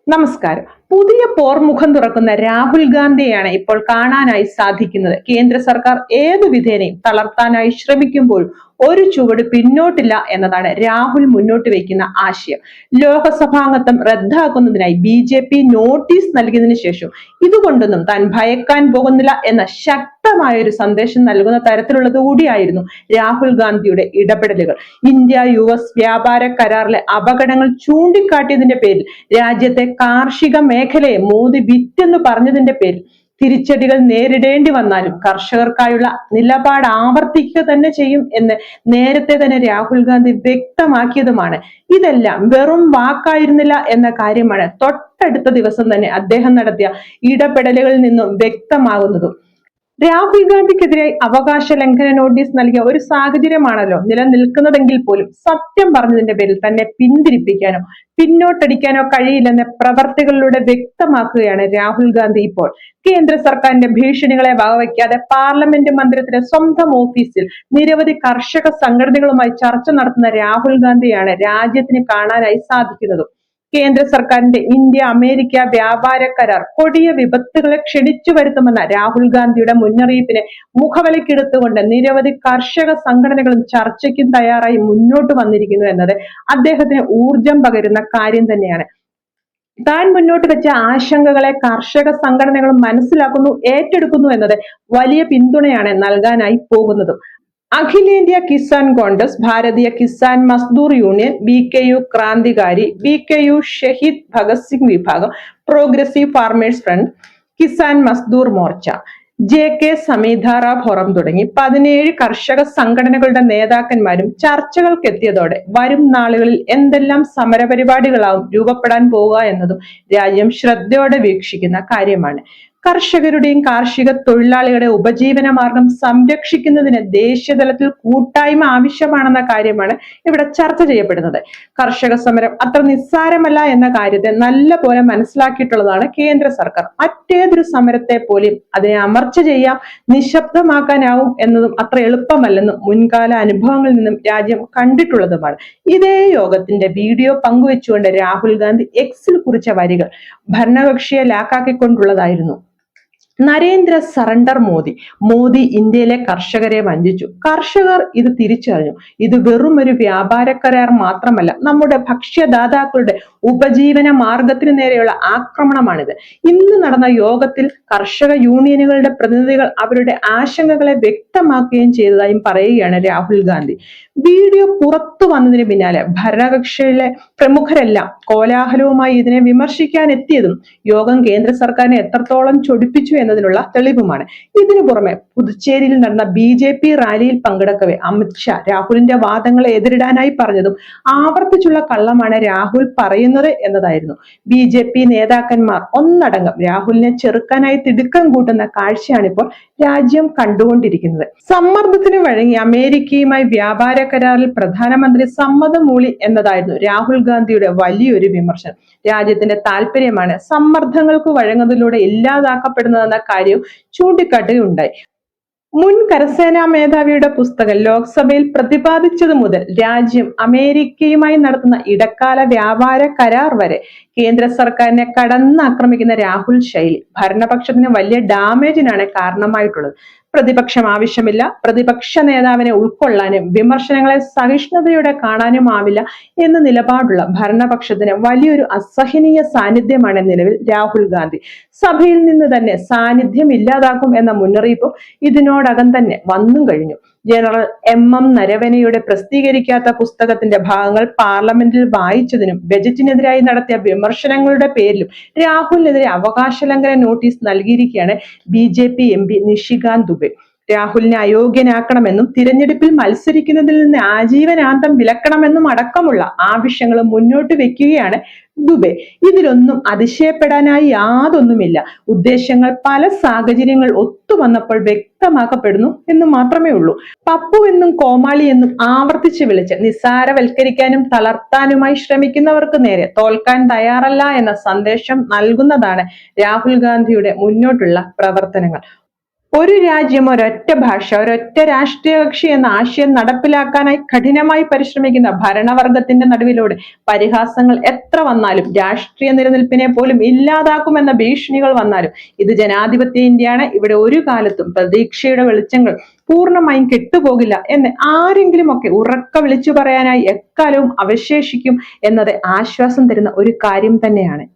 നമസ്കാരം. പുതിയ പോർമുഖം തുറക്കുന്ന രാഹുൽ ഗാന്ധിയെയാണ് ഇപ്പോൾ കാണാനായി സാധിക്കുന്നത്. കേന്ദ്ര സർക്കാർ ഏതു വിധേനയും തളർത്താനായി ശ്രമിക്കുമ്പോൾ ഒരു ചുവട് പിന്നോട്ടില്ല എന്നതാണ് രാഹുൽ മുന്നോട്ട് വയ്ക്കുന്ന ആശയം. ലോകസഭാംഗത്വം റദ്ദാക്കുന്നതിനായി BJP നോട്ടീസ് നൽകിയതിനു ശേഷം ഇതുകൊണ്ടൊന്നും താൻ ഭയക്കാൻ പോകുന്നില്ല എന്ന ശക്തമായ ഒരു സന്ദേശം നൽകുന്ന തരത്തിലുള്ളത് കൂടിയായിരുന്നു രാഹുൽ ഗാന്ധിയുടെ ഇടപെടലുകൾ. ഇന്ത്യ-US വ്യാപാര കരാറിലെ അപകടങ്ങൾ ചൂണ്ടിക്കാട്ടിയതിന്റെ പേരിൽ രാജ്യത്തെ കാർഷിക മേഖലയെ മോദി വിറ്റെന്ന് പറഞ്ഞതിന്റെ പേരിൽ തിരിച്ചടികൾ നേരിടേണ്ടി വന്നാലും കർഷകർക്കായുള്ള നിലപാട് ആവർത്തിക്കുക തന്നെ ചെയ്യും എന്ന് നേരത്തെ തന്നെ രാഹുൽ ഗാന്ധി വ്യക്തമാക്കിയതുമാണ്. ഇതെല്ലാം വെറും വാക്കായിരുന്നില്ല എന്ന കാര്യമാണ് തൊട്ടടുത്ത ദിവസം തന്നെ അദ്ദേഹം നടത്തിയ ഇടപെടലുകളിൽ നിന്നും വ്യക്തമാകുന്നതും. രാഹുൽ ഗാന്ധിക്കെതിരെ അവകാശ ലംഘന നോട്ടീസ് നൽകിയ ഒരു സാഹചര്യമാണല്ലോ നിലനിൽക്കുന്നതെങ്കിൽ പോലും സത്യം പറഞ്ഞതിന്റെ പേരിൽ തന്നെ പിന്തിരിപ്പിക്കാനോ പിന്നോട്ടടിക്കാനോ കഴിയില്ലെന്ന് പ്രവർത്തികളിലൂടെ വ്യക്തമാക്കുകയാണ് രാഹുൽ ഗാന്ധി ഇപ്പോൾ. കേന്ദ്ര സർക്കാരിന്റെ ഭീഷണികളെ വകവയ്ക്കാതെ പാർലമെന്റ് മന്ദിരത്തിലെ സ്വന്തം ഓഫീസിൽ നിരവധി കർഷക സംഘടനകളുമായി ചർച്ച നടത്തുന്ന രാഹുൽ ഗാന്ധിയാണ് രാജ്യത്തിന് കാണാനായി സാധിക്കുന്നത്. കേന്ദ്ര സർക്കാരിന്റെ ഇന്ത്യ-അമേരിക്ക വ്യാപാര കരാർ കൊടിയ വിപത്തുകളെ ക്ഷണിച്ചു വരുത്തുമെന്ന രാഹുൽ ഗാന്ധിയുടെ മുന്നറിയിപ്പിനെ മുഖവിലക്കെടുത്തുകൊണ്ട് നിരവധി കർഷക സംഘടനകളും ചർച്ചയ്ക്കും തയ്യാറായി മുന്നോട്ട് വന്നിരിക്കുന്നു എന്നത് അദ്ദേഹത്തിന് ഊർജം പകരുന്ന കാര്യം തന്നെയാണ്. താൻ മുന്നോട്ട് വെച്ച ആശങ്കകളെ കർഷക സംഘടനകളും മനസ്സിലാക്കുന്നു, ഏറ്റെടുക്കുന്നു എന്നത് വലിയ പിന്തുണയാണ് നൽകാനായി പോകുന്നതും. അഖിലേന്ത്യാ Kisan Congress, Bharatiya Kisan Mazdoor union, BKU Krantikari, BKU Shaheed Bhagat Singh വിഭാഗം, progressive farmers front, Kisan Mazdoor Morcha, JK Zamindara forum തുടങ്ങി 17 കർഷക സംഘടനകളുടെ നേതാക്കന്മാരും ചർച്ചകൾക്കെത്തിയതോടെ വരും നാളുകളിൽ എന്തെല്ലാം സമരപരിപാടികളാവും രൂപപ്പെടാൻ പോവുക എന്നതും രാജ്യം ശ്രദ്ധയോടെ വീക്ഷിക്കുന്ന കാര്യമാണ്. കർഷകരുടെയും കാർഷിക തൊഴിലാളികളുടെ ഉപജീവന മാർഗം സംരക്ഷിക്കുന്നതിന് ദേശീയതലത്തിൽ കൂട്ടായ്മ ആവശ്യമാണെന്ന കാര്യമാണ് ഇവിടെ ചർച്ച ചെയ്യപ്പെടുന്നത്. കർഷക സമരം അത്ര നിസ്സാരമല്ല എന്ന കാര്യത്തെ നല്ല പോലെ മനസ്സിലാക്കിയിട്ടുള്ളതാണ് കേന്ദ്ര സർക്കാർ. മറ്റേതൊരു സമരത്തെ പോലും അതിനെ അമർച്ച ചെയ്യാം, നിശബ്ദമാക്കാനാവും എന്നതും അത്ര എളുപ്പമല്ലെന്നും മുൻകാല അനുഭവങ്ങളിൽ നിന്നും രാജ്യം കണ്ടിട്ടുള്ളതുമാണ്. ഇതേ യോഗത്തിന്റെ വീഡിയോ പങ്കുവെച്ചുകൊണ്ട് രാഹുൽ ഗാന്ധി എക്സിൽ കുറിച്ച വരികൾ ഭരണകക്ഷിയെ ലാക്കാക്കിക്കൊണ്ടുള്ളതായിരുന്നു. നരേന്ദ്ര സറണ്ടർ മോദി. മോദി ഇന്ത്യയിലെ കർഷകരെ വഞ്ചിച്ചു. കർഷകർ ഇത് തിരിച്ചറിഞ്ഞു. ഇത് വെറും ഒരു വ്യാപാര കരാർ മാത്രമല്ല, നമ്മുടെ ഭക്ഷ്യദാതാക്കളുടെ ഉപജീവന മാർഗത്തിന് നേരെയുള്ള ആക്രമണമാണിത്. ഇന്ന് നടന്ന യോഗത്തിൽ കർഷക യൂണിയനുകളുടെ പ്രതിനിധികൾ അവരുടെ ആശങ്കകളെ വ്യക്തമാക്കുകയും ചെയ്തതായും പറയുകയാണ് രാഹുൽ ഗാന്ധി. വീഡിയോ പുറത്തു വന്നതിന് പിന്നാലെ ഭരണകക്ഷിയിലെ പ്രമുഖരെല്ലാം കോലാഹലവുമായി ഇതിനെ വിമർശിക്കാൻ എത്തിയതും യോഗം കേന്ദ്ര സർക്കാരിനെ എത്രത്തോളം ചൊടിപ്പിച്ചു എന്നതിനുള്ള തെളിവുമാണ്. ഇതിനു പുറമെ പുതുച്ചേരിയിൽ നടന്ന BJP റാലിയിൽ പങ്കെടുക്കവെ അമിത്ഷാ രാഹുലിന്റെ വാദങ്ങളെ എതിരിടാനായി പറഞ്ഞതും ആവർത്തിച്ചുള്ള കള്ളമാണ് രാഹുൽ പറയുന്നത് എന്നതായിരുന്നു. BJP നേതാക്കന്മാർ ഒന്നടങ്കം രാഹുലിനെ ചെറുക്കാനായി തിടുക്കം കൂട്ടുന്ന കാഴ്ചയാണിപ്പോൾ രാജ്യം കണ്ടുകൊണ്ടിരിക്കുന്നത്. സമ്മർദ്ദത്തിന് വഴങ്ങി അമേരിക്കയുമായി വ്യാപാര കരാറിൽ പ്രധാനമന്ത്രി സമ്മതം മൂളി എന്നതായിരുന്നു രാഹുൽ ഗാന്ധിയുടെ വലിയൊരു വിമർശനം. രാജ്യത്തിന്റെ താല്പര്യമാണ് സമ്മർദ്ദങ്ങൾക്ക് വഴങ്ങുന്നതിലൂടെ ഇല്ലാതാക്കപ്പെടുന്നതെന്ന കാര്യവും ചൂണ്ടിക്കാട്ടുകയുണ്ടായി. മുൻ കരസേനാ മേധാവിയുടെ പുസ്തകം ലോക്സഭയിൽ പ്രതിപാദിച്ചതു മുതൽ രാജ്യം അമേരിക്കയുമായി നടത്തുന്ന ഇടക്കാല വ്യാപാര കരാർ വരെ കേന്ദ്ര സർക്കാരിനെ കടന്നാക്രമിക്കുന്ന രാഹുൽ ശൈലി ഭരണപക്ഷത്തിന് വലിയ ഡാമേജിനാണ് കാരണമായിട്ടുള്ളത്. പ്രതിപക്ഷം ആവശ്യമില്ല, പ്രതിപക്ഷ നേതാവിനെ ഉൾക്കൊള്ളാനും വിമർശനങ്ങളെ സഹിഷ്ണുതയോടെ കാണാനും ആവില്ല എന്ന നിലപാടുള്ള ഭരണപക്ഷത്തിന് വലിയൊരു അസഹനീയ സാന്നിധ്യമാണ് നിലവിൽ രാഹുൽ ഗാന്ധി. സഭയിൽ നിന്ന് തന്നെ സാന്നിധ്യം ഇല്ലാതാക്കും എന്ന മുന്നറിയിപ്പും ഇതിനോടകം തന്നെ വന്നും കഴിഞ്ഞു. ജനറൽ MM നരവനെയുടെ പ്രസിദ്ധീകരിക്കാത്ത പുസ്തകത്തിന്റെ ഭാഗങ്ങൾ പാർലമെന്റിൽ വായിച്ചതിനും ബജറ്റിനെതിരായി നടത്തിയ വിമർശനങ്ങളുടെ പേരിലും രാഹുലിനെതിരെ അവകാശ ലംഘന നോട്ടീസ് നൽകിയിരിക്കുകയാണ് BJP MP നിഷികാന്ത് ദുബെ. രാഹുലിനെ അയോഗ്യനാക്കണമെന്നും തിരഞ്ഞെടുപ്പിൽ മത്സരിക്കുന്നതിൽ നിന്ന് ആജീവനാന്തം വിലക്കണമെന്നും അടക്കമുള്ള ആവശ്യങ്ങൾ മുന്നോട്ട് വെക്കുകയാണ് ദുബെ. ഇതിലൊന്നും അതിശയപ്പെടാനായി യാതൊന്നുമില്ല. ഉദ്ദേശങ്ങൾ പല സാഹചര്യങ്ങൾ ഒത്തുവന്നപ്പോൾ വ്യക്തമാക്കപ്പെടുന്നു എന്ന് മാത്രമേ ഉള്ളൂ. പപ്പു എന്നും കോമാളി എന്നും ആവർത്തിച്ച് വിളിച്ച് നിസ്സാരവൽക്കരിക്കാനും തളർത്താനുമായി ശ്രമിക്കുന്നവർക്ക് നേരെ തോൽക്കാൻ തയ്യാറല്ല എന്ന സന്ദേശം നൽകുന്നതാണ് രാഹുൽ ഗാന്ധിയുടെ മുന്നോട്ടുള്ള പ്രവർത്തനങ്ങൾ. ഒരു രാജ്യം, ഒരൊറ്റ ഭാഷ, ഒരൊറ്റ രാഷ്ട്രീയ കക്ഷി എന്ന ആശയം നടപ്പിലാക്കാനായി കഠിനമായി പരിശ്രമിക്കുന്ന ഭരണവർഗത്തിന്റെ നടുവിലൂടെ പരിഹാസങ്ങൾ എത്ര വന്നാലും, രാഷ്ട്രീയ നിലനിൽപ്പിനെ പോലും ഇല്ലാതാക്കുമെന്ന ഭീഷണികൾ വന്നാലും, ഇത് ജനാധിപത്യ ഇന്ത്യയാണ്, ഇവിടെ ഒരു കാലത്തും പ്രതീക്ഷയുടെ വെളിച്ചങ്ങൾ പൂർണ്ണമായും കെട്ടുപോകില്ല എന്ന് ആരെങ്കിലുമൊക്കെ ഉറക്ക വിളിച്ചു പറയാനായി എക്കാലവും അവശേഷിക്കും എന്നത് ആശ്വാസം തരുന്ന ഒരു കാര്യം തന്നെയാണ്.